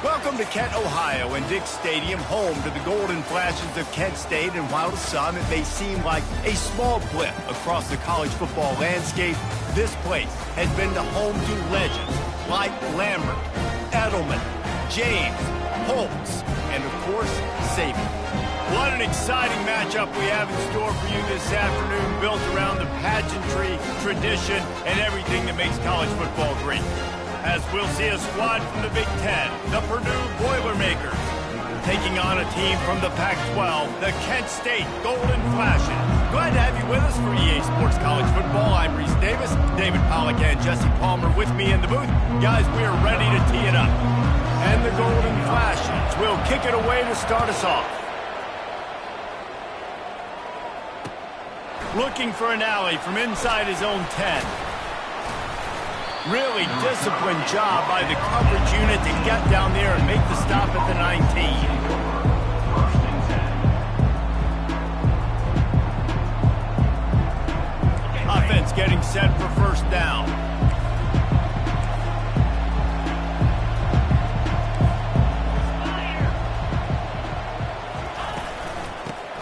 Welcome to Kent, Ohio, and Dick's Stadium, home to the Golden Flashes of Kent State. And while to some it may seem like a small blip across the college football landscape, this place has been the home to legends like Lambert, Edelman, James, Holtz, and of course, Saban. What an exciting matchup we have in store for you this afternoon, built around the pageantry, tradition, and everything that makes college football great. As we'll see a squad from the Big Ten, the Purdue Boilermakers, taking on a team from the Pac-12, the Kent State Golden Flashes. Glad to have you with us for EA Sports College Football. I'm Reese Davis, David Pollack and Jesse Palmer with me in the booth. Guys, we are ready to tee it up. And the Golden Flashes will kick it away to start us off. Looking for an alley from inside his own 10. Really disciplined job by the coverage unit to get down there and make the stop at the 19. Offense getting set for first down.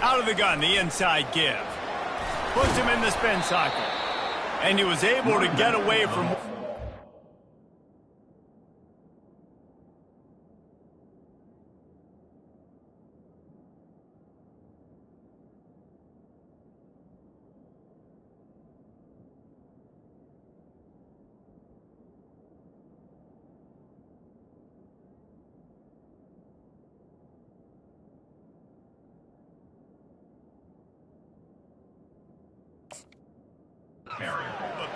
Out of the gun, the inside give. Puts him in the spin cycle. And he was able to get away from...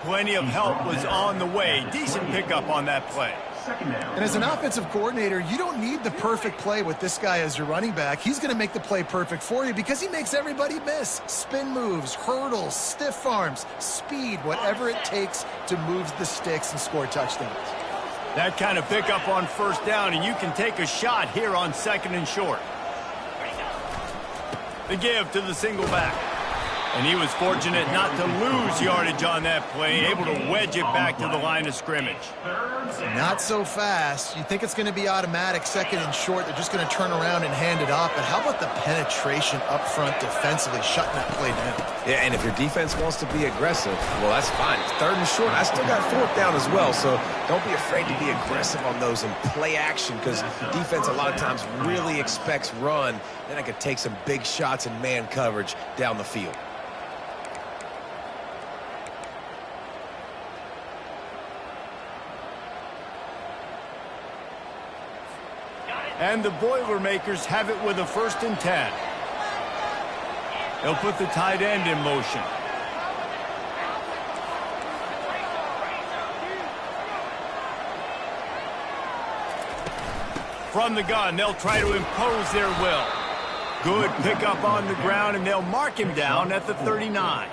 Plenty of help was on the way. Decent pickup on that play. And as an offensive coordinator, you don't need the perfect play with this guy as your running back. He's going to make the play perfect for you because he makes everybody miss. Spin moves, hurdles, stiff arms, speed, whatever it takes to move the sticks and score touchdowns. That kind of pickup on first down, and you can take a shot here on second and short. The give to the single back. And he was fortunate not to lose yardage on that play, able to wedge it back to the line of scrimmage. Not so fast. You think it's going to be automatic, second and short. They're just going to turn around and hand it off. But how about the penetration up front defensively, shutting that play down? Yeah, and if your defense wants to be aggressive, well, that's fine. It's third and short. I still got fourth down as well, so don't be afraid to be aggressive on those and play action because defense a lot of times really expects run. Then I could take some big shots in man coverage down the field. And the Boilermakers have it with a 1st and 10. They'll put the tight end in motion. From the gun, they'll try to impose their will. Good pickup on the ground, and they'll mark him down at the 39.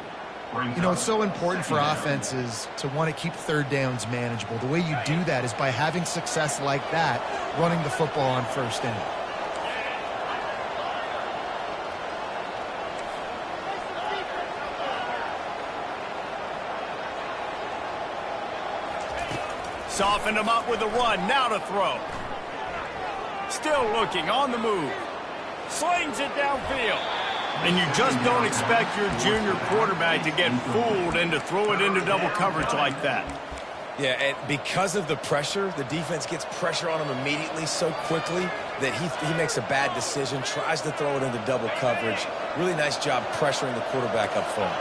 You know, it's so important for offenses to want to keep third downs manageable. The way you do that is by having success like that, running the football on first down. Softened him up with a run, now to throw. Still looking, on the move. Slings it downfield. And you just don't expect your junior quarterback to get fooled and to throw it into double coverage like that. Yeah, and because of the pressure, the defense gets pressure on him immediately so quickly that he makes a bad decision, tries to throw it into double coverage. Really nice job pressuring the quarterback up front.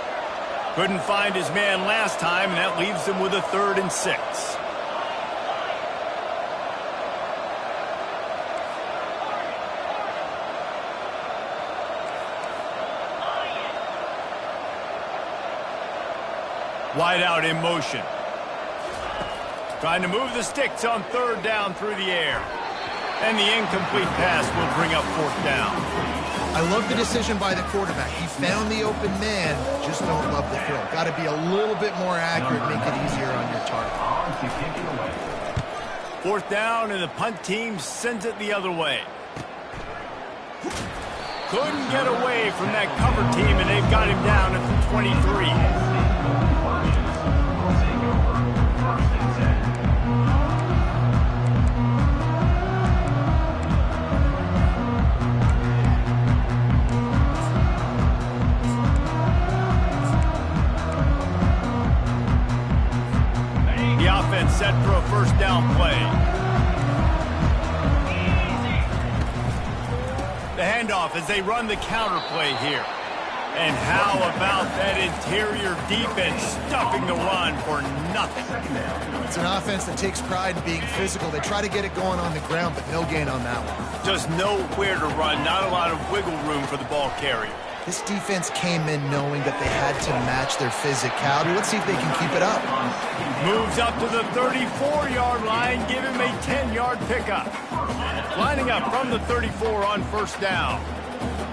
Couldn't find his man last time, and that leaves him with a 3rd and 6. Wide out in motion. Trying to move the sticks on 3rd down through the air. And the incomplete pass will bring up 4th down. I love the decision by the quarterback. He found the open man, just don't love the throw. Got to be a little bit more accurate, make it easier on your target. 4th down, and the punt team sends it the other way. Couldn't get away from that cover team, and they've got him down at the 23. off as they run the counter play here. And how about that interior defense stuffing the run for nothing? It's an offense that takes pride in being physical. They try to get it going on the ground, but no gain on that one. Just nowhere to run, not a lot of wiggle room for the ball carrier. This defense came in knowing that they had to match their physicality. Let's see if they can keep it up. Moves up to the 34-yard line, give him a 10-yard pickup. Lining up from the 34 on first down.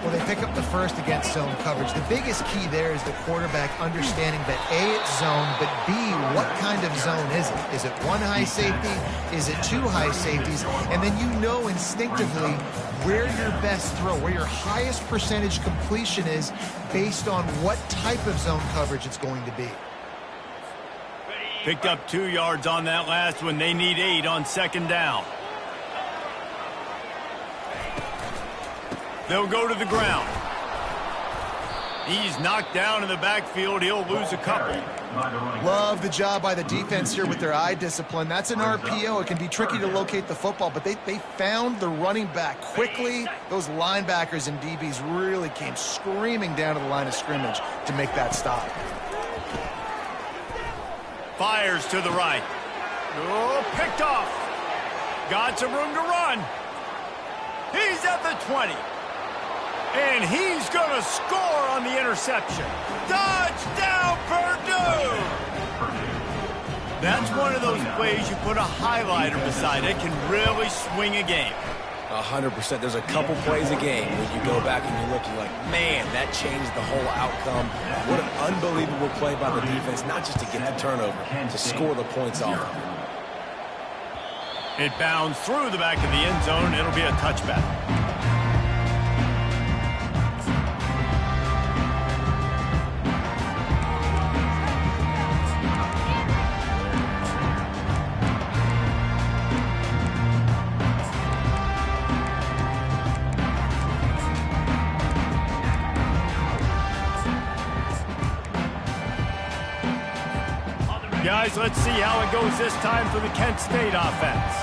Well, they pick up the first against zone coverage. The biggest key there is the quarterback understanding that A, it's zone, but B, what kind of zone is it? Is it one high safety? Is it two high safeties? And then you know instinctively where your best throw, where your highest percentage completion is based on what type of zone coverage it's going to be. Picked up 2 yards on that last one. They need 8 on second down. They'll go to the ground. He's knocked down in the backfield. He'll lose a couple. Love the job by the defense here with their eye discipline. That's an RPO. It can be tricky to locate the football, but they found the running back quickly. Those linebackers and DBs really came screaming down to the line of scrimmage to make that stop. Fires to the right. Oh, picked off. Got some room to run. He's at the 20. And he's going to score on the interception. Touchdown, Purdue! That's one of those plays you put a highlighter beside. It can really swing a game. 100%. There's a couple plays a game when you go back and you look, you're like, man, that changed the whole outcome. What an unbelievable play by the defense, not just to get the turnover, to score the points off. It bounds through the back of the end zone. It'll be a touchback. Guys, let's see how it goes this time for the Kent State offense.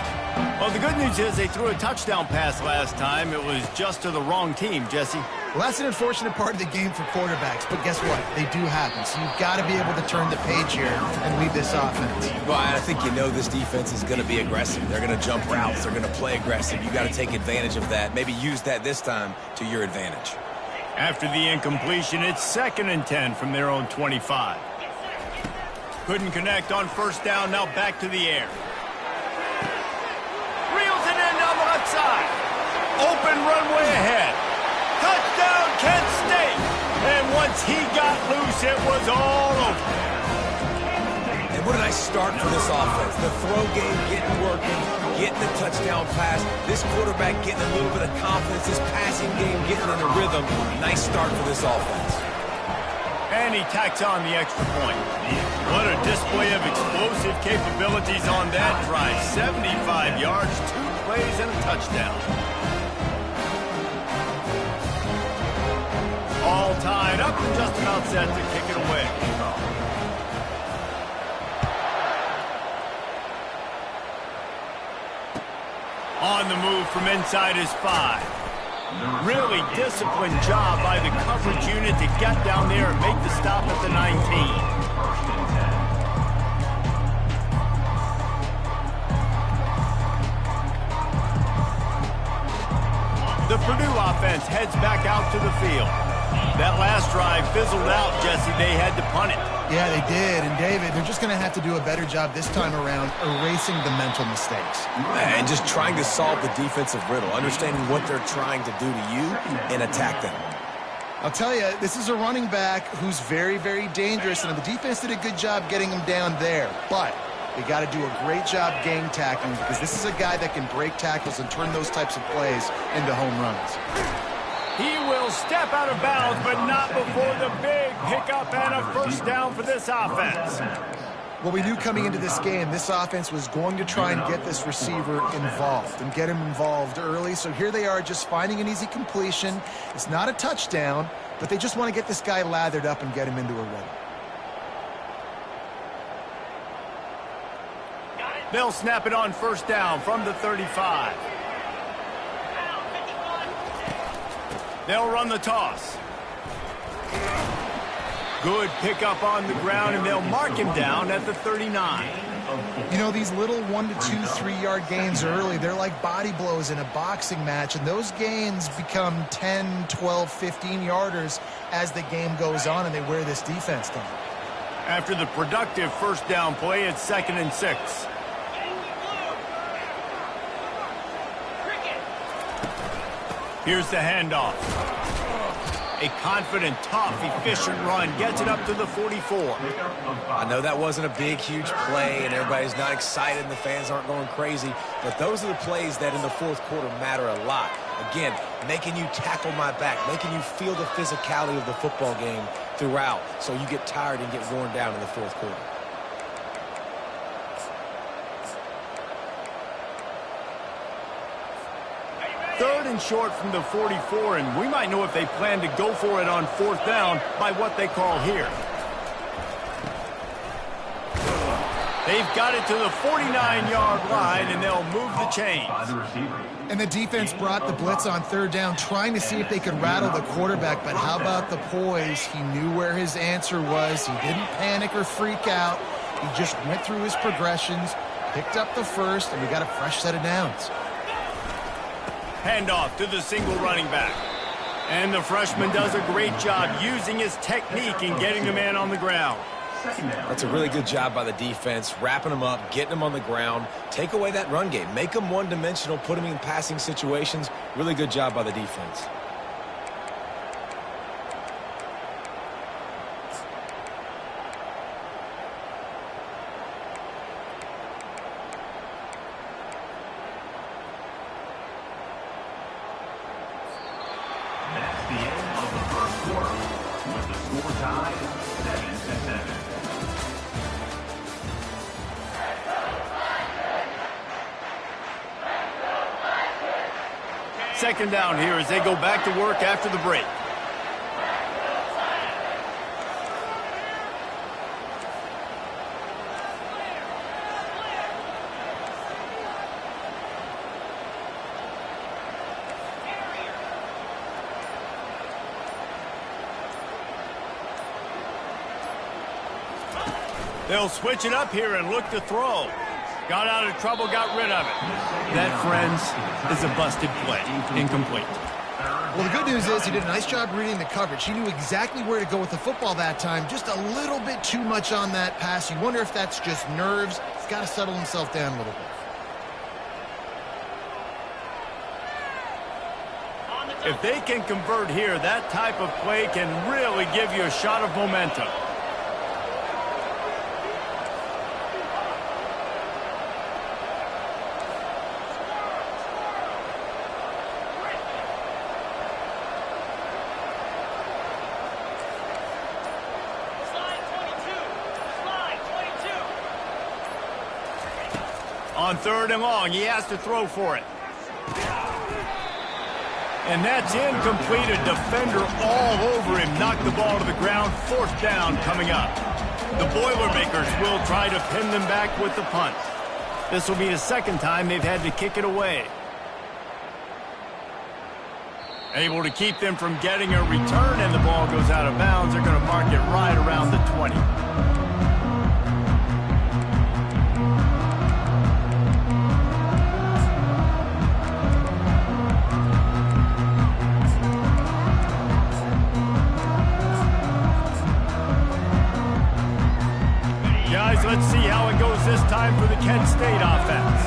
Well, the good news is they threw a touchdown pass last time. It was just to the wrong team, Jesse. Well, that's an unfortunate part of the game for quarterbacks, but guess what? They do happen, so you've got to be able to turn the page here and lead this offense. Well, I think you know this defense is going to be aggressive. They're going to jump routes. They're going to play aggressive. You got to take advantage of that. Maybe use that this time to your advantage. After the incompletion, it's 2nd and 10 from their own 25. Couldn't connect on first down, now back to the air. Reels it in down the left side. Open runway ahead. Touchdown, Kent State. And once he got loose, it was all over. And what a nice start for this offense. The throw game getting working, getting the touchdown pass. This quarterback getting a little bit of confidence. This passing game getting in a rhythm. Nice start for this offense. And he tacks on the extra point. What a display of explosive capabilities on that drive. 75 yards, 2 plays, and a touchdown. All tied up and just about set to kick it away. On the move from inside his 5. Really disciplined job by the coverage unit to get down there and make the stop at the 19. The Purdue offense heads back out to the field. That last drive fizzled out, Jesse. They had to punt it. Yeah, they did. And, David, they're just going to have to do a better job this time around erasing the mental mistakes. And just trying to solve the defensive riddle, understanding what they're trying to do to you and attack them. I'll tell you, this is a running back who's very, very dangerous, and the defense did a good job getting him down there. But they got to do a great job gang tackling because this is a guy that can break tackles and turn those types of plays into home runs. He will step out of bounds, but not before the big pickup and a first down for this offense. Well, we knew coming into this game, this offense was going to try and get this receiver involved and get him involved early. So here they are just finding an easy completion. It's not a touchdown, but they just want to get this guy lathered up and get him into a rhythm. They'll snap it on first down from the 35. They'll run the toss. Good pickup on the ground, and they'll mark him down at the 39. You know, these little 1 to 2, 3-yard gains early, they're like body blows in a boxing match, and those gains become 10, 12, 15-yarders as the game goes on, and they wear this defense down. After the productive first down play, it's 2nd and 6. Here's the handoff. A confident, tough, efficient run gets it up to the 44. I know that wasn't a big, huge play, and everybody's not excited, and the fans aren't going crazy, but those are the plays that in the fourth quarter matter a lot. Again, making you tackle my back, making you feel the physicality of the football game throughout, so you get tired and get worn down in the fourth quarter. Third and short from the 44, and we might know if they plan to go for it on 4th down by what they call here. They've got it to the 49-yard line, and they'll move the chains. And the defense brought the blitz on 3rd down, trying to see if they could rattle the quarterback, but how about the poise? He knew where his answer was. He didn't panic or freak out. He just went through his progressions, picked up the first, and we got a fresh set of downs. Handoff to the single running back. And the freshman does a great job using his technique and getting the man on the ground. That's a really good job by the defense, wrapping them up, getting them on the ground. Take away that run game. Make them one-dimensional, put them in passing situations. Really good job by the defense. That's the end of the first quarter, with the score tied 7-7. Second down here as they go back to work after the break. They'll switch it up here and look to throw. Got out of trouble, got rid of it. That, friends, is a busted play. Incomplete. Well, the good news is he did a nice job reading the coverage. He knew exactly where to go with the football that time. Just a little bit too much on that pass. You wonder if that's just nerves. He's got to settle himself down a little bit. If they can convert here, that type of play can really give you a shot of momentum. On 3rd and long, he has to throw for it. And that's incomplete. A defender all over him. Knocked the ball to the ground. 4th down coming up. The Boilermakers will try to pin them back with the punt. This will be the second time they've had to kick it away. Able to keep them from getting a return, and the ball goes out of bounds. They're going to mark it right around the 20. Let's see how it goes this time for the Kent State offense.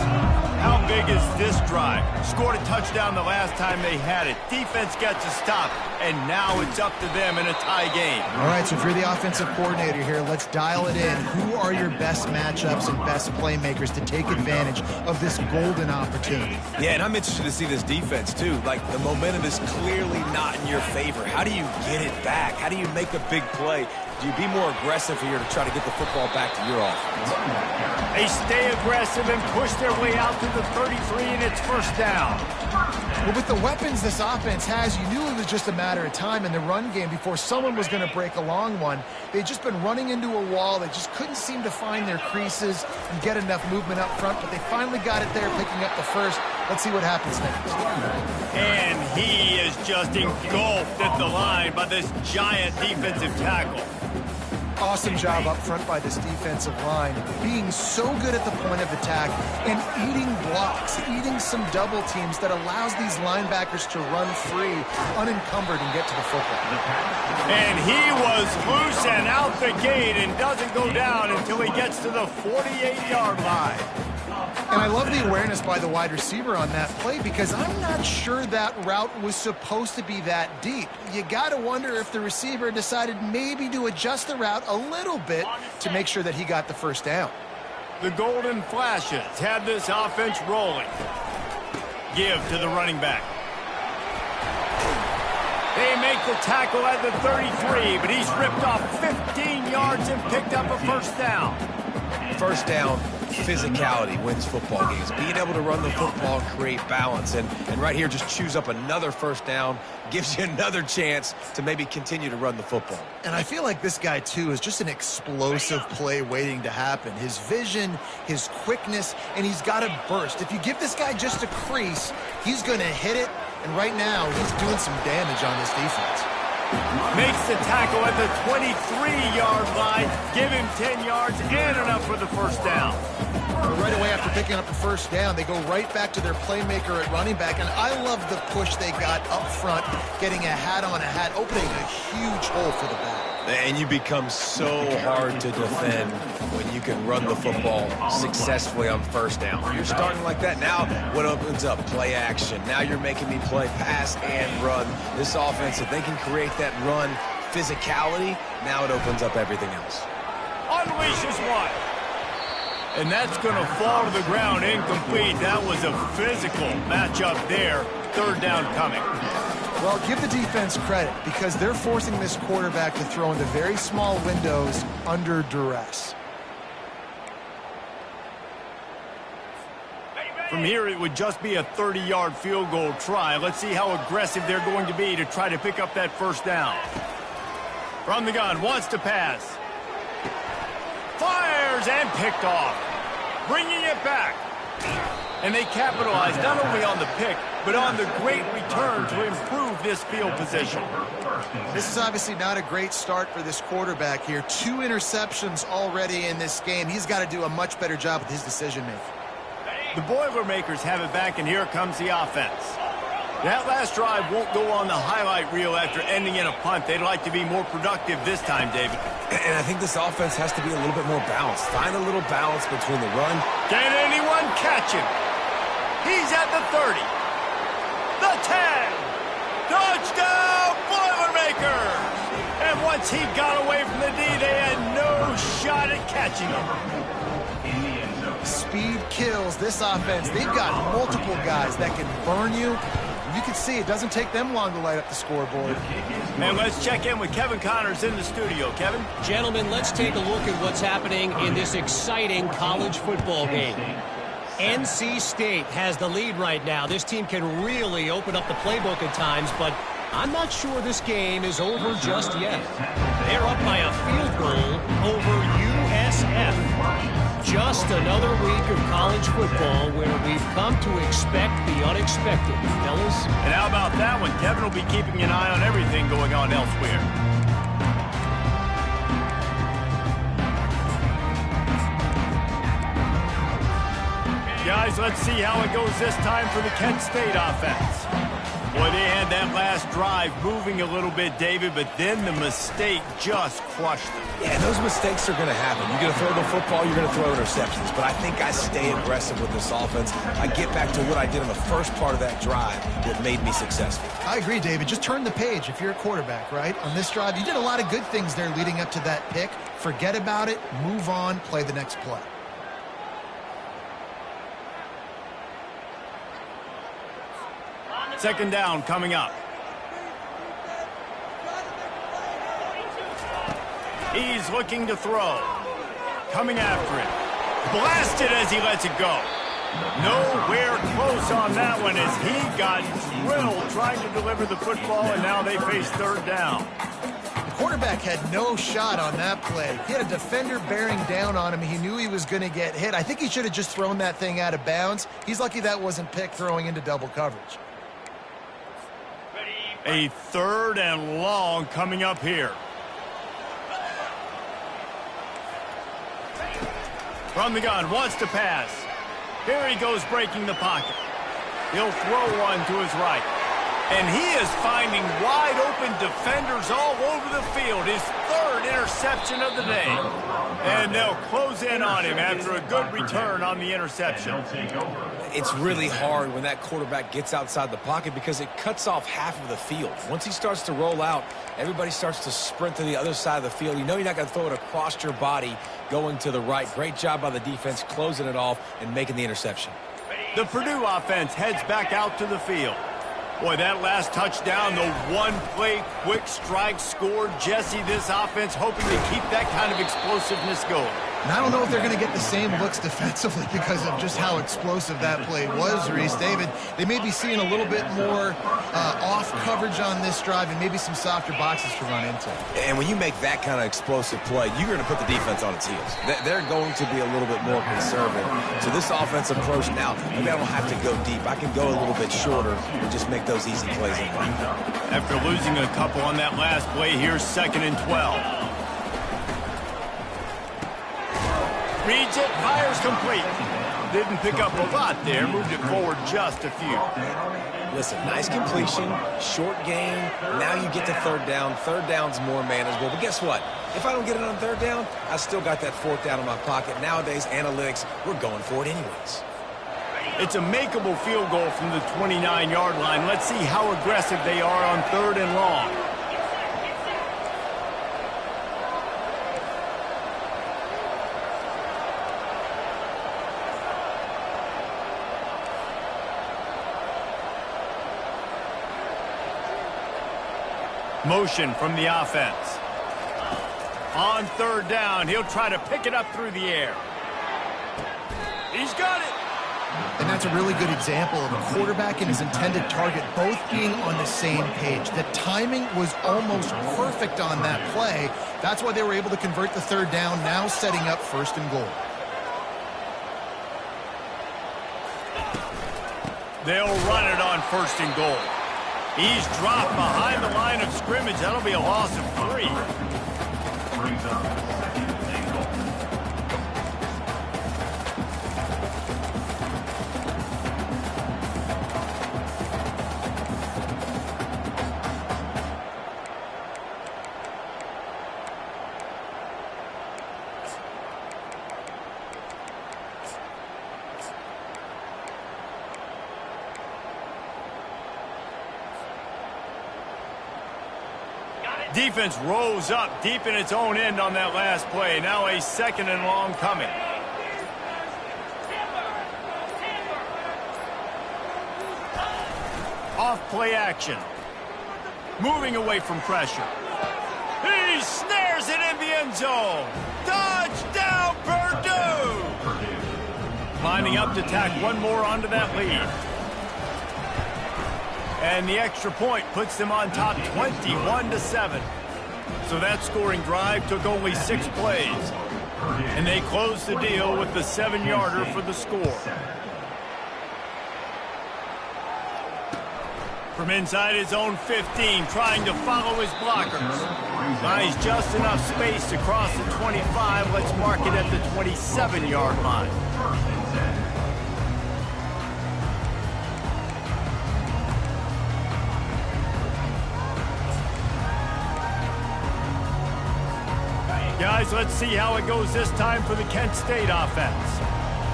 How big is this drive? Scored a touchdown the last time they had it. Defense gets a stop, and now it's up to them in a tie game. All right, so if you're the offensive coordinator here, let's dial it in. Who are your best matchups and best playmakers to take advantage of this golden opportunity? Yeah, and I'm interested to see this defense, too. Like, the momentum is clearly not in your favor. How do you get it back? How do you make a big play? Do you be more aggressive here to try to get the football back to your offense? They stay aggressive and push their way out to the 33, and it's 1st down. Well, with the weapons this offense has, you knew it was just a matter of time in the run game before someone was going to break a long one. They'd just been running into a wall. They just couldn't seem to find their creases and get enough movement up front, but they finally got it there, picking up the first. Let's see what happens next. And he is just engulfed at the line by this giant defensive tackle. Awesome job up front by this defensive line, being so good at the point of attack and eating blocks, eating some double teams that allows these linebackers to run free, unencumbered, and get to the football. And he was loose and out the gate and doesn't go down until he gets to the 48-yard line. And I love the awareness by the wide receiver on that play because I'm not sure that route was supposed to be that deep. You got to wonder if the receiver decided maybe to adjust the route a little bit to make sure that he got the first down. The Golden Flashes have this offense rolling. Give to the running back. They make the tackle at the 33, but he's ripped off 15 yards and picked up a first down. First down, physicality wins football games. Being able to run the football and create balance. And right here, just choose up another first down, gives you another chance to maybe continue to run the football. And I feel like this guy, too, is just an explosive play waiting to happen. His vision, his quickness, and he's got a burst. If you give this guy just a crease, he's going to hit it. And right now, he's doing some damage on this defense. Makes the tackle at the 23-yard line. Give him 10 yards and enough for the first down. But right away after picking up the first down, they go right back to their playmaker at running back. And I love the push they got up front, getting a hat on a hat, opening a huge hole for the back. And you become so hard to defend when you can run the football successfully on first down. You're starting like that. Now what opens up? Play action. Now you're making me play pass and run. This offense, if they can create that run physicality, now it opens up everything else. Unleashes one. And that's going to fall to the ground incomplete. That was a physical matchup there. Third down coming. Well, give the defense credit because they're forcing this quarterback to throw into very small windows under duress. From here, it would just be a 30-yard field goal try. Let's see how aggressive they're going to be to try to pick up that first down. From the gun, wants to pass. Fires and picked off. Bringing it back. And they capitalize not only on the pick, but on the great return to improve this field position. This is obviously not a great start for this quarterback here. 2 interceptions already in this game. He's got to do a much better job with his decision-making. The Boilermakers have it back, and here comes the offense. That last drive won't go on the highlight reel after ending in a punt. They'd like to be more productive this time, David. And I think this offense has to be a little bit more balanced. Find a little balance between the run. Can anyone catch him? He's at the 30. The 10. Touchdown, Boilermakers! And once he got away from the D, they had no shot at catching him. Speed kills this offense. They've got multiple guys that can burn you. You can see it doesn't take them long to light up the scoreboard. And let's check in with Kevin Connors in the studio. Kevin? Gentlemen, let's take a look at what's happening in this exciting college football game. NC State has the lead right now. This team can really open up the playbook at times, but I'm not sure this game is over just yet. They're up by a field goal over USF. Just another week of college football where we've come to expect the unexpected, fellas. And how about that one? Kevin will be keeping an eye on everything going on elsewhere. Guys, let's see how it goes this time for the Kent State offense. Boy, they had that last drive moving a little bit, David, but then the mistake just crushed them. Yeah, those mistakes are going to happen. You're going to throw the football, you're going to throw interceptions. But I think I stay aggressive with this offense. I get back to what I did in the first part of that drive that made me successful. I agree, David. Just turn the page if you're a quarterback, right? On this drive, you did a lot of good things there leading up to that pick. Forget about it, move on, play the next play. Second down coming up. He's looking to throw. Coming after it. Blasted as he lets it go. Nowhere close on that one as he got drilled trying to deliver the football, and now they face third down. The quarterback had no shot on that play. He had a defender bearing down on him. He knew he was going to get hit. I think he should have just thrown that thing out of bounds. He's lucky that wasn't picked throwing into double coverage. A 3rd and long coming up here. From the gun, wants to pass. Here he goes breaking the pocket. He'll throw one to his right. And he is finding wide-open defenders all over the field. His 3rd interception of the day. And they'll close in on him after a good return on the interception. It's really hard when that quarterback gets outside the pocket because it cuts off half of the field. Once he starts to roll out, everybody starts to sprint to the other side of the field. You know you're not going to throw it across your body going to the right. Great job by the defense closing it off and making the interception. The Purdue offense heads back out to the field. Boy, that last touchdown, the one-play quick strike score. Jesse, this offense hoping to keep that kind of explosiveness going. And I don't know if they're going to get the same looks defensively because of just how explosive that play was, Reese. David, they may be seeing a little bit more off coverage on this drive and maybe some softer boxes to run into. And when you make that kind of explosive play, you're going to put the defense on its heels. They're going to be a little bit more conservative. So this offensive approach now, maybe I don't have to go deep. I can go a little bit shorter and just make those easy plays. After losing a couple on that last play, here's 2nd and 12. Reads it, fires complete. Didn't pick up a lot there, moved it forward just a few. Listen, nice completion, short gain. Now you get to 3rd down. 3rd down's more manageable. But guess what? If I don't get it on 3rd down, I still got that 4th down in my pocket. Nowadays, analytics, we're going for it anyways. It's a makeable field goal from the 29-yard line. Let's see how aggressive they are on 3rd and long. Motion from the offense. On 3rd down, he'll try to pick it up through the air. He's got it. And that's a really good example of a quarterback and his intended target both being on the same page. The timing was almost perfect on that play. That's why they were able to convert the 3rd down, now setting up 1st and goal. They'll run it on 1st and goal. He's dropped behind the line of scrimmage. That'll be a loss of 3. Brings up 2nd and goal. Defense rose up deep in its own end on that last play. Now a 2nd and long coming. Off play action. Moving away from pressure. He snares it in the end zone. Touchdown, Purdue! Lining up to tack one more onto that lead. And the extra point puts them on top 21-7. So that scoring drive took only 6 plays. And they closed the deal with the 7-yarder for the score. From inside his own 15, trying to follow his blockers. Buys just enough space to cross the 25. Let's mark it at the 27-yard line. Guys, let's see how it goes this time for the Kent State offense.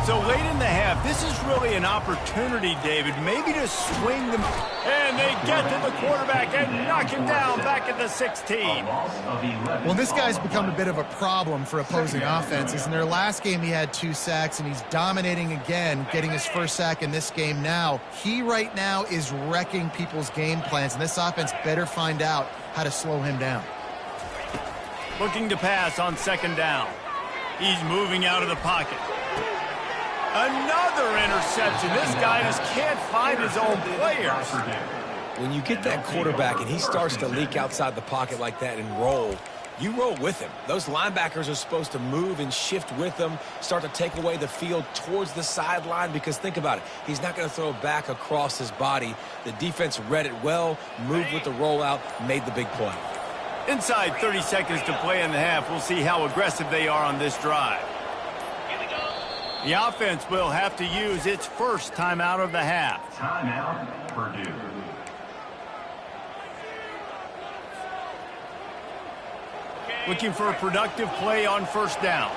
So late in the half, this is really an opportunity, David, maybe to swing them. And they get to the quarterback and knock him down back at the 16. Well, this guy's become a bit of a problem for opposing offenses. In their last game, he had 2 sacks, and he's dominating again, getting his 1st sack in this game now. He right now is wrecking people's game plans, and this offense better find out how to slow him down. Looking to pass on 2nd down. He's moving out of the pocket. Another interception. This guy just can't find his own players. When you get that quarterback and he starts to leak outside the pocket like that and roll, you roll with him. Those linebackers are supposed to move and shift with him, start to take away the field towards the sideline, because think about it. He's not going to throw back across his body. The defense read it well, moved with the rollout, made the big play. Inside 30 seconds to play in the half. We'll see how aggressive they are on this drive. The offense will have to use its first timeout of the half. Timeout, Purdue. Looking for a productive play on first down.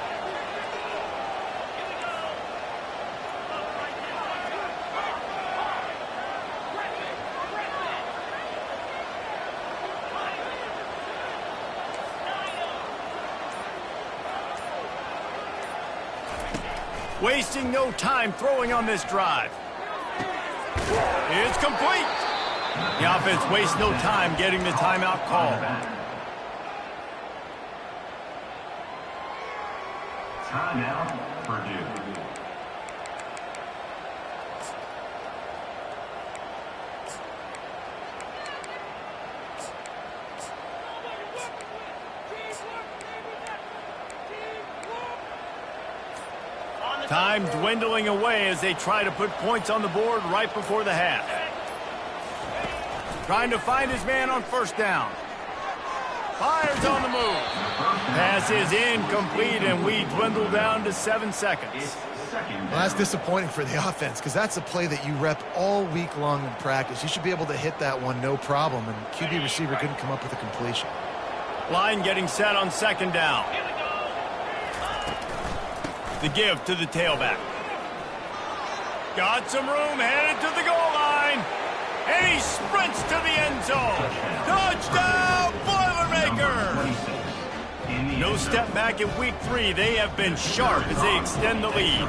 Wasting no time throwing on this drive. It's complete. The offense wastes no time getting the timeout called. Timeout, Purdue. Time dwindling away as they try to put points on the board right before the half. Trying to find his man on first down. Fires on the move. Pass is incomplete, and we dwindle down to 7 seconds. Well, that's disappointing for the offense, because that's a play that you rep all week long in practice. You should be able to hit that one no problem, and QB receiver couldn't come up with a completion. Line getting set on second down. The give to the tailback. Got some room, headed to the goal line. And he sprints to the end zone. Touchdown, Boilermaker! No step back in week 3. They have been sharp as they extend the lead.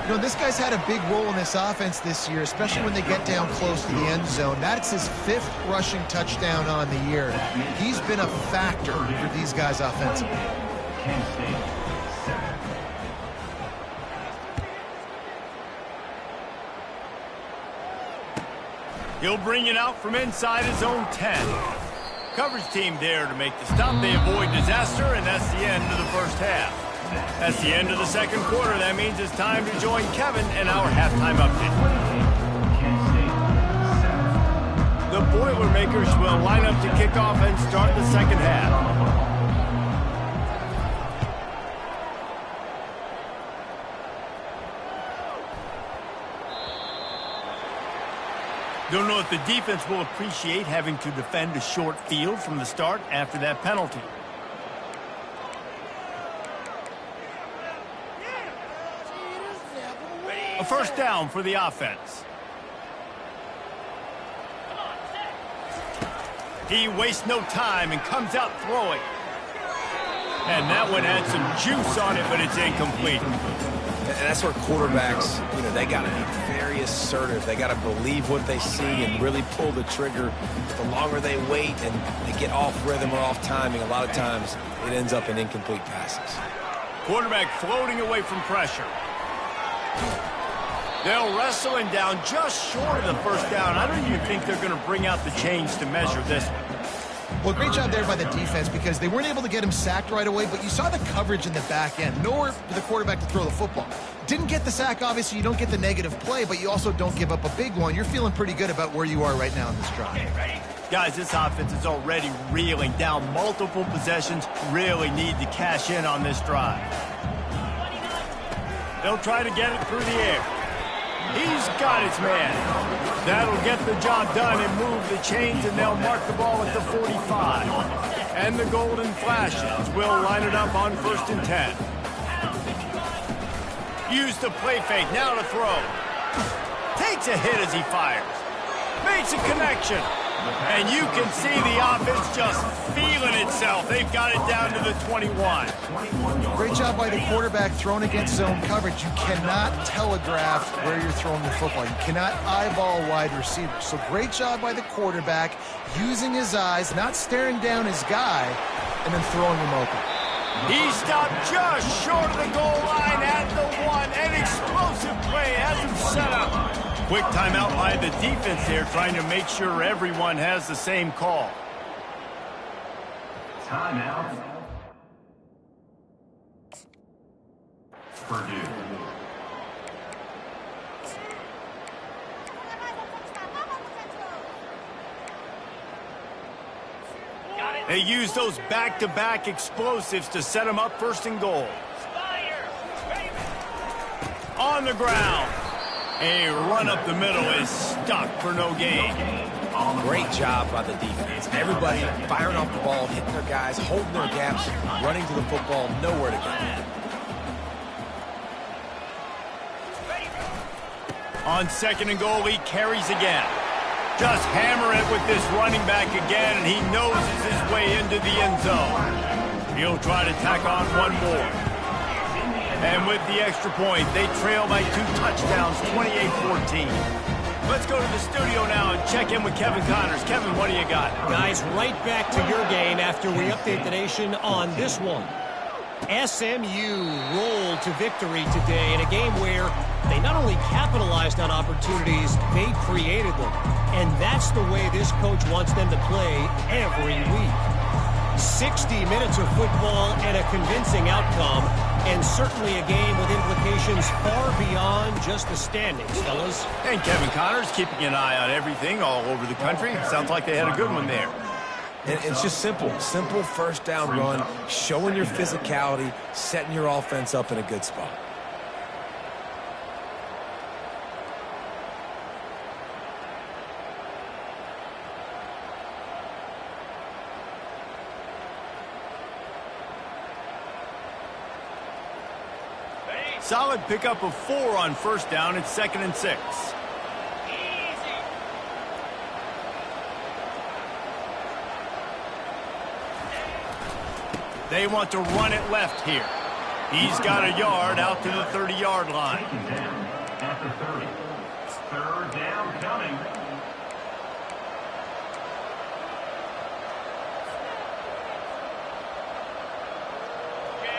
You know, this guy's had a big role in this offense this year, especially when they get down close to the end zone. That's his 5th rushing touchdown on the year. He's been a factor for these guys offensively. He'll bring it out from inside his own 10. Coverage team there to make the stop. They avoid disaster, and that's the end of the first half. That's the end of the second quarter. That means it's time to join Kevin in our halftime update. The Boilermakers will line up to kick off and start the second half. Don't know if the defense will appreciate having to defend a short field from the start after that penalty. A first down for the offense. He wastes no time and comes out throwing. And that one had some juice on it, but it's incomplete. And that's where quarterbacks, they got to be very assertive. They got to believe what they see and really pull the trigger. The longer they wait and they get off rhythm or off timing, a lot of times it ends up in incomplete passes. Quarterback floating away from pressure. They'll wrestle him down just short of the first down. I don't even think they're going to bring out the chains to measure this one. Well, great job there by the defense, because they weren't able to get him sacked right away, but you saw the coverage in the back end. Nowhere for the quarterback to throw the football. Didn't get the sack, obviously. You don't get the negative play, but you also don't give up a big one. You're feeling pretty good about where you are right now in this drive. Guys, this offense is already reeling down multiple possessions. Really need to cash in on this drive. They'll try to get it through the air. He's got his man. That'll get the job done and move the chains, and they'll mark the ball at the 45. And the Golden Flashes will line it up on 1st and 10. Use the play fake, now to throw. Takes a hit as he fires. Makes a connection. And you can see the offense just feeling itself. They've got it down to the 21. Great job by the quarterback throwing against zone coverage. You cannot telegraph where you're throwing the football. You cannot eyeball wide receivers. So great job by the quarterback using his eyes, not staring down his guy, and then throwing him open. He stopped just short of the goal line at the 1. An explosive play has him set up. Quick timeout by the defense there, trying to make sure everyone has the same call. Timeout. Purdue. They use those back-to-back explosives to set them up first and goal. On the ground. A run up the middle is stuck for no gain. Great job by the defense. Everybody firing off the ball, hitting their guys, holding their gaps, running to the football, nowhere to go. On second and goal, he carries again. Just hammer it with this running back again, and he noses his way into the end zone. He'll try to tack on one more. And with the extra point, they trail by 2 touchdowns, 28-14. Let's go to the studio now and check in with Kevin Connors. Kevin, what do you got? Guys, right back to your game after we update the nation on this one. SMU rolled to victory today in a game where they not only capitalized on opportunities, they created them. And that's the way this coach wants them to play every week. 60 minutes of football and a convincing outcome, and certainly a game with implications far beyond just the standings, fellas. And Kevin Connors keeping an eye on everything all over the country. Sounds like they had a good one there. And it's just simple first down run, showing your physicality, setting your offense up in a good spot. Solid pickup of 4 on first down. It's 2nd and 6. They want to run it left here. He's got a yard out to the 30-yard line. After 30. Third down coming.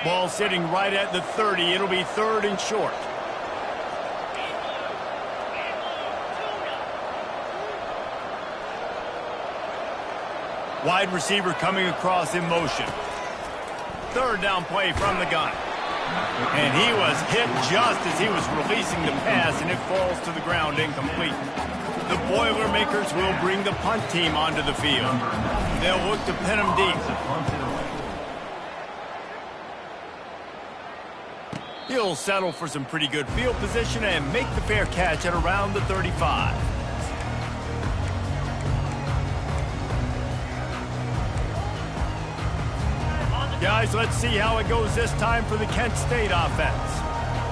Ball sitting right at the 30. It'll be 3rd and short. Wide receiver coming across in motion. 3rd down play from the gun. And he was hit just as he was releasing the pass, and it falls to the ground incomplete. The Boilermakers will bring the punt team onto the field. They'll look to pin him deep. He'll settle for some pretty good field position and make the fair catch at around the 35. Guys, let's see how it goes this time for the Kent State offense.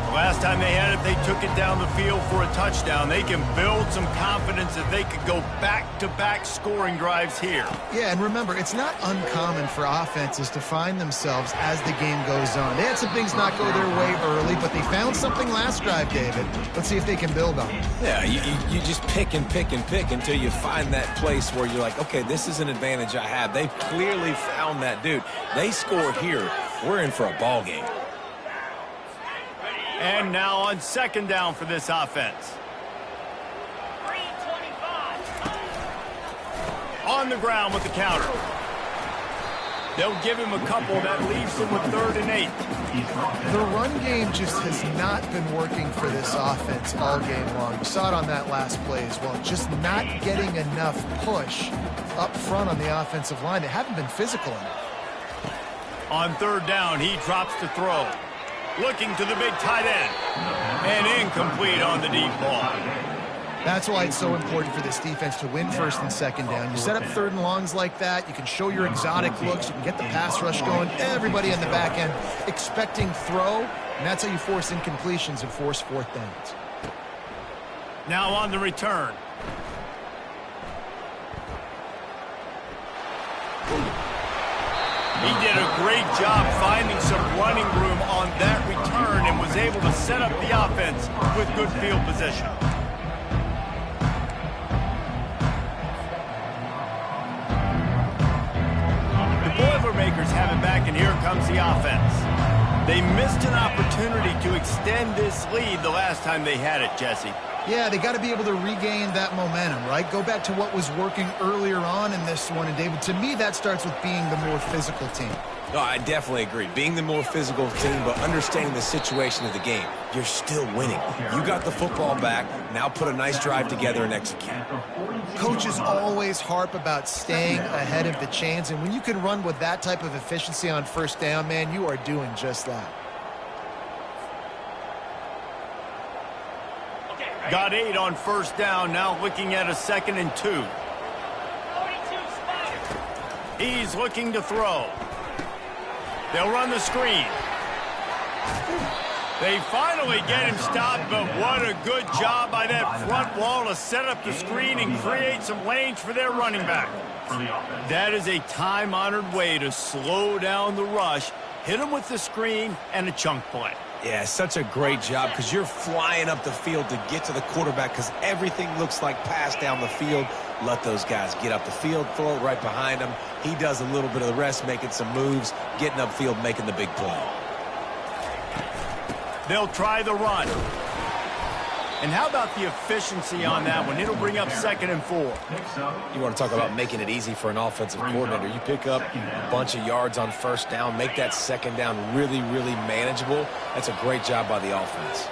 The last time they had it, they took it down the field for a touchdown. They can build some confidence that they could go back-to-back scoring drives here. Yeah, and remember, it's not uncommon for offenses to find themselves as the game goes on. They had some things not go their way early, but they found something last drive, David. Let's see if they can build on it. Yeah, you just pick and pick and pick until you find that place where you're like, okay, this is an advantage I have. They've clearly found that dude. They score here. We're in for a ball game. And now on 2nd down for this offense. On the ground with the counter. They'll give him a couple. That leaves him with 3rd and 8. The run game just has not been working for this offense all game long. You saw it on that last play as well. Just not getting enough push up front on the offensive line. They haven't been physical enough. On 3rd down, he drops to throw. Looking to the big tight end. And incomplete on the deep ball. That's why it's so important for this defense to win 1st and 2nd down. You set up 3rd and longs like that. You can show your exotic looks. You can get the pass rush going. Everybody in the back end expecting throw. And that's how you force incompletions and force 4th downs. Now on the return. He did a great job finding some running room on that return and was able to set up the offense with good field position. The Boilermakers have it back, and here comes the offense. They missed an opportunity to extend this lead the last time they had it, Jesse. Yeah, they got to be able to regain that momentum, right? Go back to what was working earlier on in this one. And, David, to me, that starts with being the more physical team. No, I definitely agree. Being the more physical team, but understanding the situation of the game. You're still winning. You got the football back. Now put a nice drive together and execute. Coaches always harp about staying ahead of the chains, and when you can run with that type of efficiency on first down, man, you are doing just that. Got 8 on first down, now looking at a 2nd and 2. He's looking to throw. They'll run the screen. They finally get him stopped, but what a good job by that front wall to set up the screen and create some lanes for their running back. That is a time-honored way to slow down the rush, hit them with the screen, and a chunk play. Yeah, such a great job because you're flying up the field to get to the quarterback because everything looks like pass down the field. Let those guys get up the field, throw it right behind him. He does a little bit of the rest, making some moves, getting upfield, making the big play. They'll try the run. And how about the efficiency on that one? It'll bring up 2nd and 4. You want to talk about making it easy for an offensive coordinator. You pick up a bunch of yards on first down, make that 2nd down really, really manageable. That's a great job by the offense.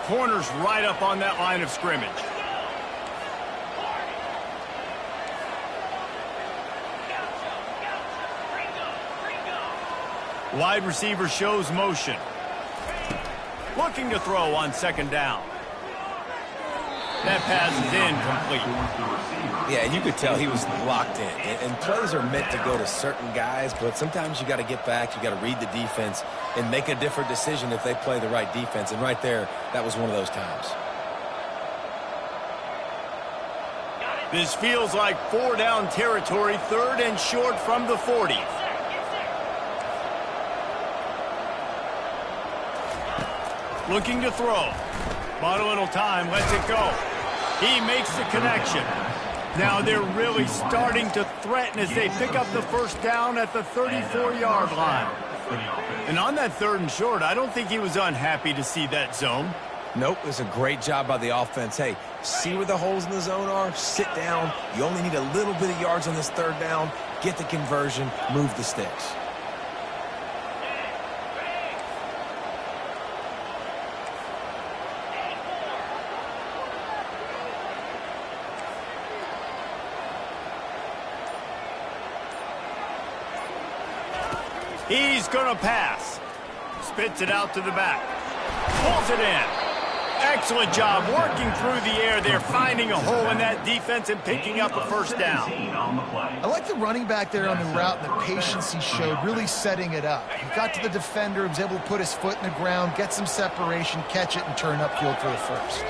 Corners right up on that line of scrimmage. Wide receiver shows motion. Looking to throw on 2nd down. That pass is incomplete. Yeah, and you could tell he was locked in. And plays are meant to go to certain guys, but sometimes you got to get back, you got to read the defense, and make a different decision if they play the right defense. And right there, that was one of those times. This feels like 4-down territory, 3rd and short from the 40. Looking to throw. Bought a little time, lets it go. He makes the connection. Now they're really starting to threaten as they pick up the first down at the 34-yard line. And on that 3rd and short, I don't think he was unhappy to see that zone. Nope, it was a great job by the offense. Hey, see where the holes in the zone are? Sit down. You only need a little bit of yards on this 3rd down. Get the conversion, move the sticks. He's going to pass. Spits it out to the back. Pulls it in. Excellent job working through the air there, finding a hole in that defense and picking up a first down. I like the running back there on the route and the patience he showed, really setting it up. He got to the defender, was able to put his foot in the ground, get some separation, catch it, and turn upfield for the first.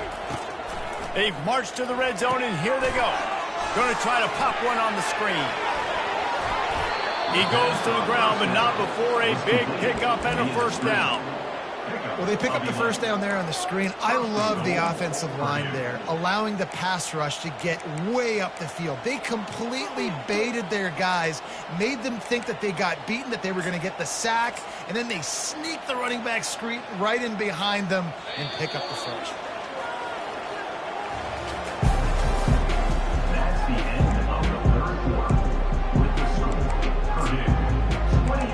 They've marched to the red zone, and here they go. Going to try to pop one on the screen. He goes to the ground, but not before a big pickup and a first down. Well, they pick up the first down there on the screen. I love the offensive line there, allowing the pass rush to get way up the field. They completely baited their guys, made them think that they got beaten, that they were going to get the sack, and then they sneak the running back screen right in behind them and pick up the first. That's the end of the 3rd quarter. With the score, Purdue 28,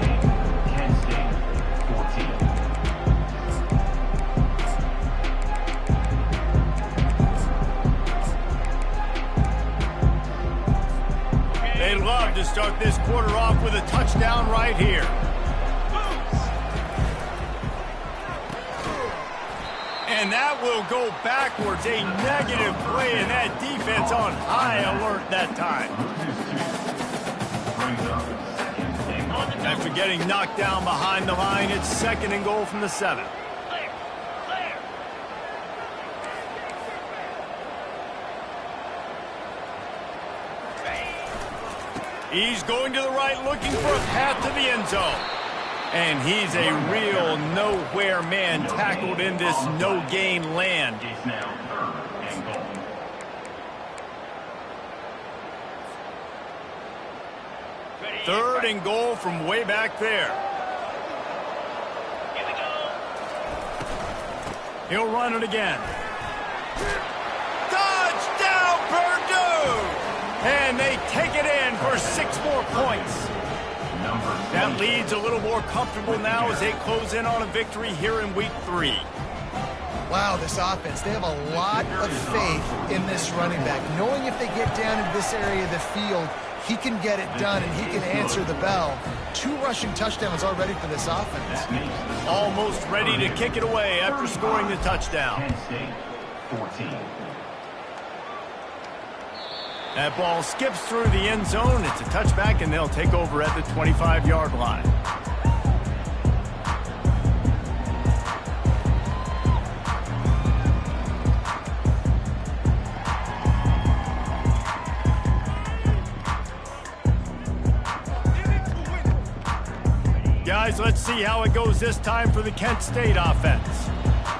Kent State 14. They'd love to start this quarter off with a touchdown right here. And that will go backwards. A negative play, and that defense on high alert that time. After getting knocked down behind the line, it's 2nd and goal from the 7. He's going to the right, looking for a path to the end zone. And he's a real nowhere man, tackled in this no-gain land. It's now 3rd and goal. Third and goal from way back there. He'll run it again. for 6 more points. That lead's a little more comfortable now as they close in on a victory here in week 3. Wow, this offense, they have a lot of faith in this running back. Knowing if they get down in this area of the field, he can get it done and he can answer the bell. 2 rushing touchdowns already for this offense. Almost ready to kick it away after scoring the touchdown. That ball skips through the end zone. It's a touchback, and they'll take over at the 25-yard line. Guys, let's see how it goes this time for the Kent State offense.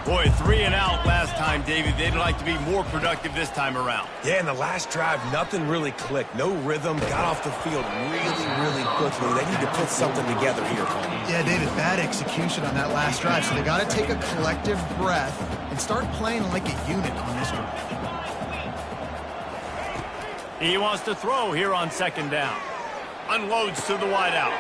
Boy, 3 and out last time, David. They'd like to be more productive this time around. Yeah, in the last drive, nothing really clicked. No rhythm, got off the field really quickly. They need to put something together here. Yeah, David, bad execution on that last drive. So they got to take a collective breath and start playing like a unit on this one. He wants to throw here on 2nd down. Unloads to the wideout.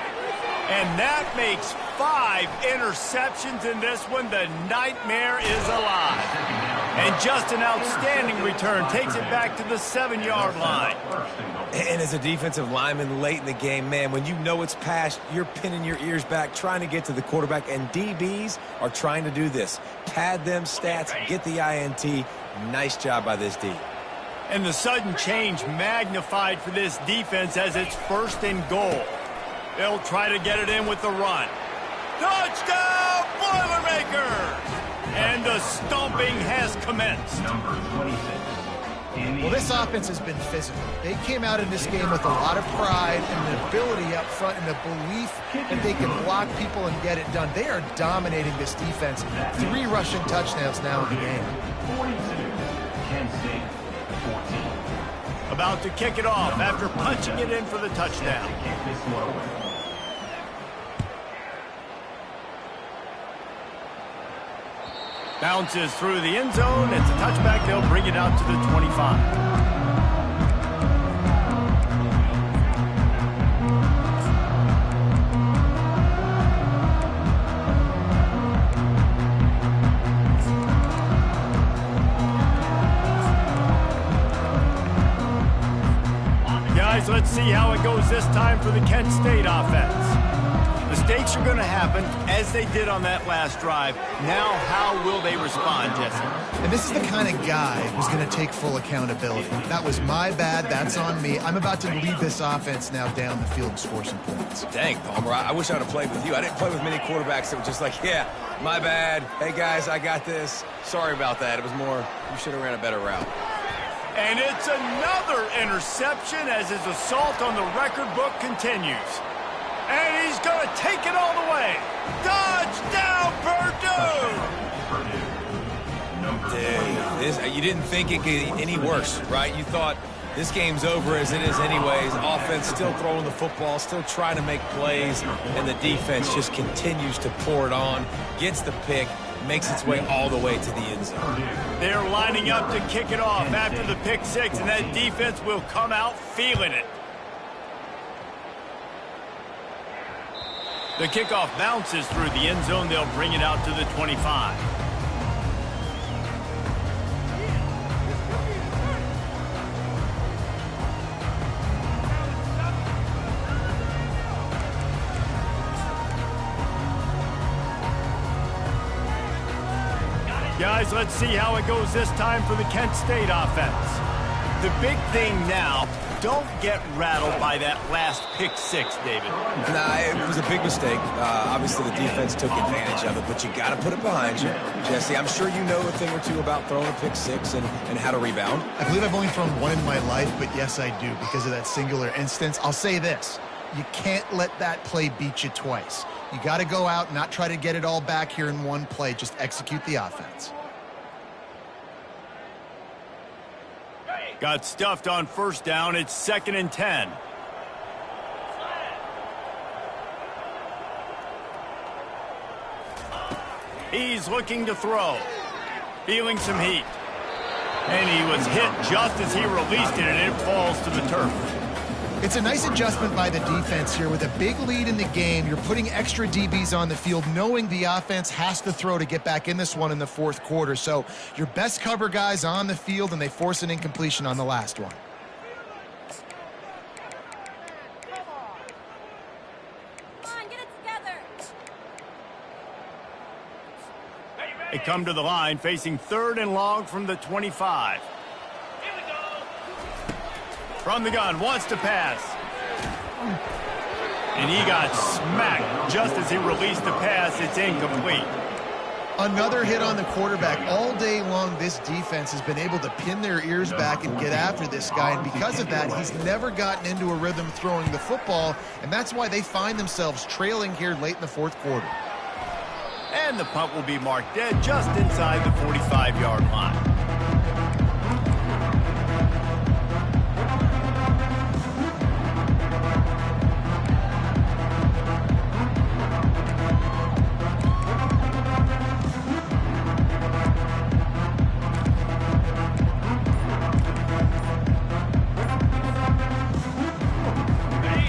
And that makes 5 interceptions in this one. The nightmare is alive. And just an outstanding return. Takes it back to the 7-yard line. And as a defensive lineman late in the game, man, when you know it's past, you're pinning your ears back, trying to get to the quarterback. And DBs are trying to do this. Pad them stats, get the INT. Nice job by this D. And the sudden change magnified for this defense as it's 1st and goal. They'll try to get it in with the run. Touchdown, Boilermakers! And the stomping has commenced. Well, this offense has been physical. They came out in this game with a lot of pride and the ability up front and the belief that they can block people and get it done. They are dominating this defense. 3 rushing touchdowns now in the game. 42, Kent State, 14. About to kick it off after punching it in for the touchdown. Bounces through the end zone. It's a touchback. They'll bring it out to the 25. Guys, let's see how it goes this time for the Kent State offense. Mistakes are going to happen, as they did on that last drive. Now, how will they respond, Jesse? And this is the kind of guy who's going to take full accountability. That was my bad. That's on me. I'm about to lead this offense now down the field and score some points. Dang, Palmer, I wish I would have played with you. I didn't play with many quarterbacks that were just like, yeah, my bad. Hey, guys, I got this. Sorry about that. It was more, you should have ran a better route. And it's another interception as his assault on the record book continues. And he's going to take it all the way. Touchdown, Purdue! You didn't think it could get any worse, right? You thought this game's over as it is anyways. Offense still throwing the football, still trying to make plays, and the defense just continues to pour it on, gets the pick, makes its way all the way to the end zone. They're lining up to kick it off after the pick six, and that defense will come out feeling it. The kickoff bounces through the end zone. They'll bring it out to the 25. Guys, let's see how it goes this time for the Kent State offense. The big thing now, don't get rattled by that last pick six, David. Nah, it was a big mistake. Obviously, the defense took advantage of it, but you got to put it behind you. Jesse, I'm sure you know a thing or two about throwing a pick six and how to rebound. I believe I've only thrown one in my life, but yes, I do because of that singular instance. I'll say this. You can't let that play beat you twice. You got to go out and not try to get it all back here in one play. Just execute the offense. Got stuffed on first down. It's 2nd and 10. He's looking to throw. Feeling some heat. And he was hit just as he released it, and it falls to the turf. It's a nice adjustment by the defense here. With a big lead in the game, you're putting extra DBs on the field, knowing the offense has to throw to get back in this one in the fourth quarter. So your best cover guys on the field, and they force an incompletion on the last one. They come to the line facing 3rd and long from the 25. From the gun, wants to pass. And he got smacked just as he released the pass. It's incomplete. Another hit on the quarterback. All day long, this defense has been able to pin their ears back and get after this guy. And because of that, he's never gotten into a rhythm throwing the football. And that's why they find themselves trailing here late in the fourth quarter. And the punt will be marked dead just inside the 45-yard line.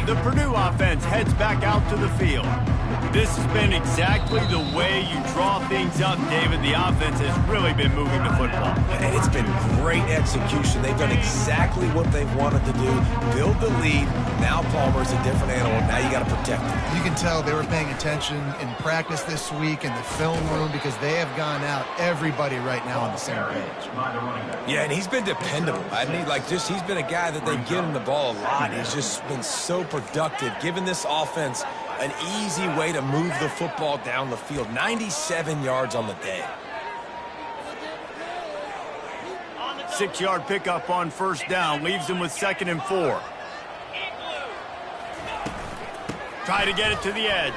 The Purdue offense heads back out to the field. This has been exactly the way you draw things up, David. The offense has really been moving the football. And it's been great execution. They've done exactly what they've wanted to do. Build the lead. Now Palmer's a different animal. Now you got to protect him. You can tell they were paying attention in practice this week in the film room because they have gone out, everybody right now on the same page. Yeah, and he's been dependable. He's been a guy that they give him the ball a lot. He's just been so productive, giving this offense an easy way to move the football down the field. 97 yards on the day. 6-yard pickup on 1st down. Leaves him with 2nd and 4. Try to get it to the edge.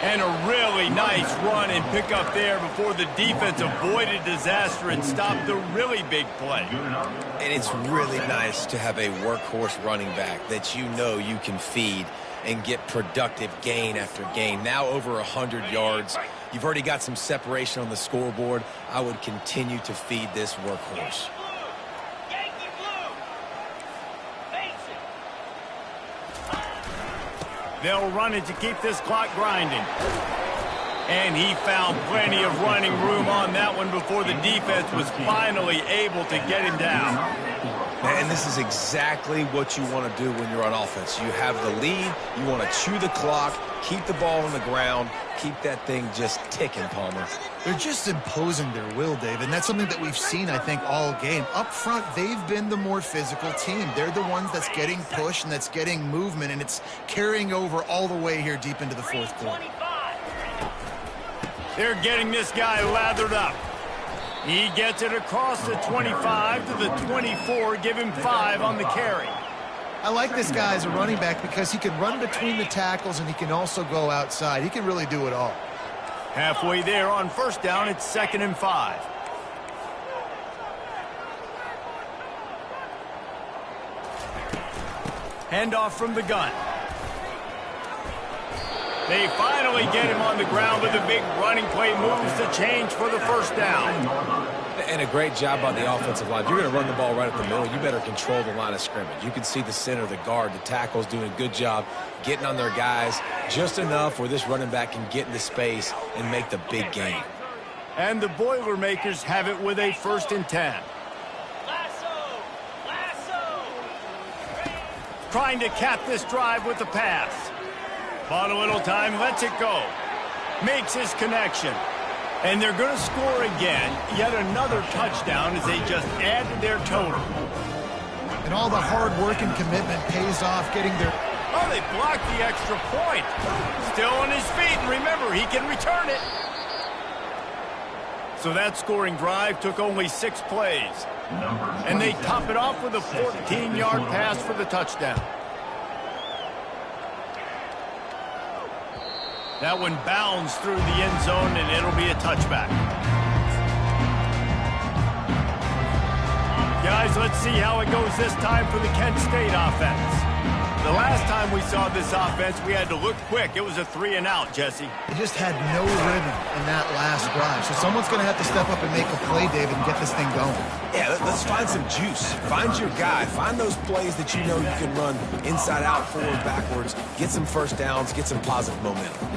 And a really nice run and pickup there before the defense avoided disaster and stopped the really big play. And it's really nice to have a workhorse running back that you know you can feed and get productive gain after gain. Now over 100 yards. You've already got some separation on the scoreboard. I would continue to feed this workhorse. They'll run it to keep this clock grinding. And he found plenty of running room on that one before the defense was finally able to get him down. And this is exactly what you want to do when you're on offense. You have the lead. You want to chew the clock, keep the ball on the ground, keep that thing just ticking, Palmer. They're just imposing their will, Dave, and that's something that we've seen, I think, all game. Up front, they've been the more physical team. They're the ones that's getting pushed and that's getting movement, and it's carrying over all the way here deep into the fourth quarter. They're getting this guy lathered up. He gets it across the 25 to the 24, give him 5 on the carry. I like this guy as a running back because he can run between the tackles and he can also go outside. He can really do it all. Halfway there on 1st down, it's 2nd and 5. Handoff from the gun. They finally get him on the ground with a big running play, moves the change for the 1st down. And a great job by the offensive line. If you're going to run the ball right at the middle, you better control the line of scrimmage. You can see the center, the guard, the tackles doing a good job getting on their guys just enough where this running back can get into space and make the big game. And the Boilermakers have it with a 1st and 10. Trying to cap this drive with the pass. Bought a little time, lets it go. Makes his connection. And they're going to score again. Yet another touchdown as they just add to their total. And all the hard work and commitment pays off getting their... Oh, they blocked the extra point. Still on his feet, and remember, he can return it. So that scoring drive took only 6 plays. And they top it off with a 14-yard pass for the touchdown. That one bounds through the end zone, and it'll be a touchback. Guys, let's see how it goes this time for the Kent State offense. The last time we saw this offense, we had to look quick. It was a 3-and-out, Jesse. They just had no rhythm in that last drive. So someone's going to have to step up and make a play, David, and get this thing going. Yeah, let's find some juice. Find your guy. Find those plays that you know you can run inside out, forward, backwards. Get some first downs. Get some positive momentum.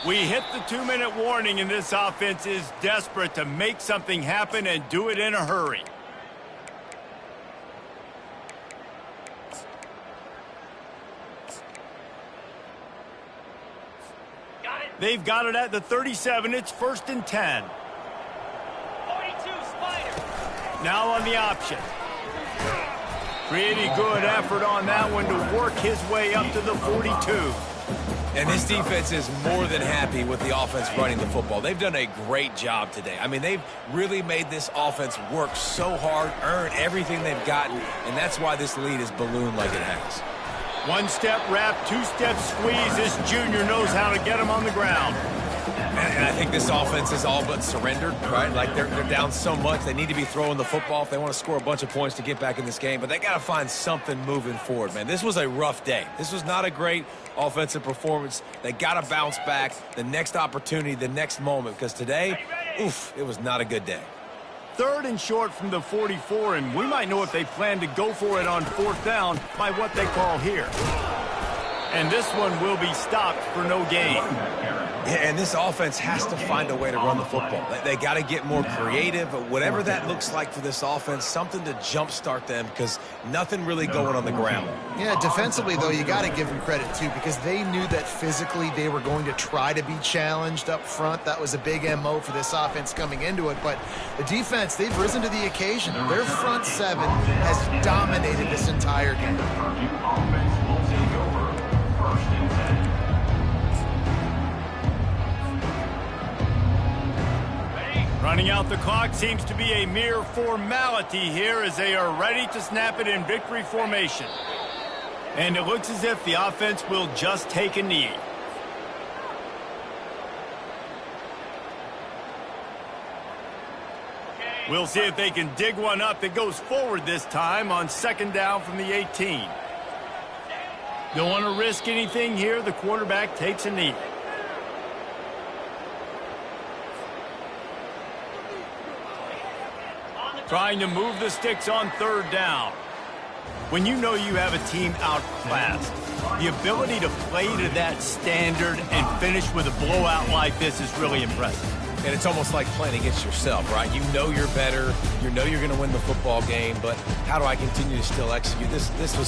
We hit the 2-minute warning, and this offense is desperate to make something happen and do it in a hurry. They've got it at the 37. It's 1st and 10. 42, Spider. Now on the option. Pretty good effort on that one to work his way up to the 42. And this defense is more than happy with the offense running the football. They've done a great job today. I mean, they've really made this offense work so hard, earn everything they've gotten, and that's why this lead is ballooned like it has. 1-step wrap, 2-step squeeze. This junior knows how to get him on the ground. And I think this offense is all but surrendered, right? Like they're down so much, they need to be throwing the football if they want to score a bunch of points to get back in this game. But they got to find something moving forward, man. This was a rough day. This was not a great offensive performance. They got to bounce back the next opportunity, the next moment, because today, oof, it was not a good day. 3rd and short from the 44, and we might know if they plan to go for it on 4th down by what they call here. And this one will be stopped for no gain. Yeah, and this offense has to find a way to run the football. They got to get more creative, whatever that looks like for this offense, something to jumpstart them because nothing really going on the ground. Yeah, defensively, though, you got to give them credit, too, because they knew that physically they were going to try to be challenged up front. That was a big MO for this offense coming into it. But the defense, they've risen to the occasion. Their front seven has dominated this entire game. Offense will take over 1st and 10. Running out the clock seems to be a mere formality here as they are ready to snap it in victory formation. And it looks as if the offense will just take a knee. We'll see if they can dig one up that goes forward this time on 2nd down from the 18. Don't want to risk anything here. The quarterback takes a knee. Trying to move the sticks on 3rd down. When you know you have a team outclassed, the ability to play to that standard and finish with a blowout like this is really impressive. And it's almost like playing against yourself, right? You know you're better. You know you're going to win the football game, but how do I continue to still execute? This was